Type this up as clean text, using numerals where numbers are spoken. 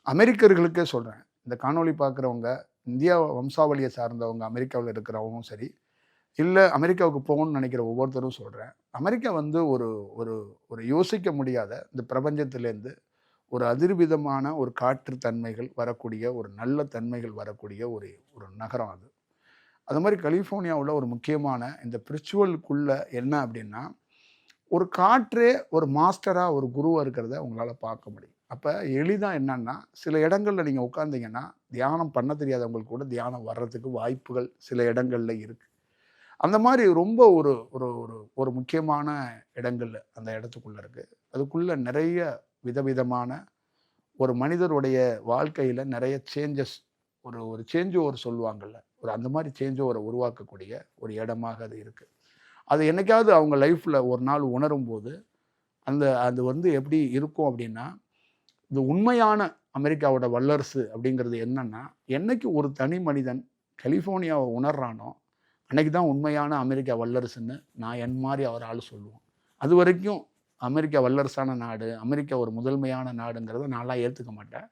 அமெரிக்கர்களுக்கே சொல்றேன். இந்த காணொளி பார்க்குறவங்க, இந்தியா வம்சாவளிய சார்ந்தவங்க, அமெரிக்காவுல இருக்கிறவங்களும் சரி, இல்ல அமெரிக்காவுக்கு போகணும்னு நெனைக்கிற ஒவ்வொருத்தரும் சொல்றேன். அமெரிக்கா வந்து ஒரு ஒரு ஒரு யோசிக்க முடியாத இந்த பிரபஞ்சத்திலேருந்து ஒரு அதிர்விதமான ஒரு காற்று தன்மைகள் வரக்கூடிய, ஒரு நல்ல தன்மைகள் வரக்கூடிய ஒரு ஒரு நகரம் அது. அது மாரி கலிஃபோர்னியாவுல ஒரு முக்கியமான இந்த பிரிச்சுவலுக்குள்ள என்ன அப்டின்னா, ஒரு காற்றே ஒரு மாஸ்டரா, ஒரு குருவா இருக்கிறத உங்களால பார்க்க முடியும். அப்ப எளிதா என்னன்னா, சில இடங்கள்ல நீங்க உட்கார்ந்தீங்கன்னா, தியானம் பண்ண தெரியாதவங்களுக்கு கூட தியானம் வர்றதுக்கு வாய்ப்புகள் சில இடங்கள்ல இருக்கு. அந்த மாரி ரொம்ப ஒரு ஒரு ஒரு ஒரு முக்கியமான இடங்கள் அந்த இடத்துக்குள்ள இருக்கு. அதுக்குள்ள நெறைய விதவிதமான ஒரு மனிதருடைய வாழ்க்கையில நெறைய சேஞ்சஸ் ஒரு ஒரு சேஞ்ச் ஓவர் சொல்லுவாங்கல்ல. ஒரு அந்த மாரி சேஞ்ச் ஓவர உருவாக்கக்கூடிய ஒரு இடமாக அது இருக்கு. அது என்னைக்காவது அவங்க லைஃப்ல ஒரு நாள் உணரும்போது, அது வந்து எப்படி இருக்கும் அப்படின்னா, இது உண்மையான அமெரிக்காவோட வல்லரசு அப்படிங்கிறது என்னன்னா, என்னைக்கு ஒரு தனி மனிதன் கலிஃபோர்னியாவ உணர்றானோ, அன்னைக்கு தான் உண்மையான அமெரிக்கா வல்லரசுன்னு நான் என் மாரி ஒரு ஆளு சொல்லுவோம். அதுவரைக்கும் அமெரிக்கா வல்லரசான நாடு, அமெரிக்கா ஒரு முதன்மையான நாடுங்கிறத நான்லாம் ஏத்துக்க மாட்டேன்.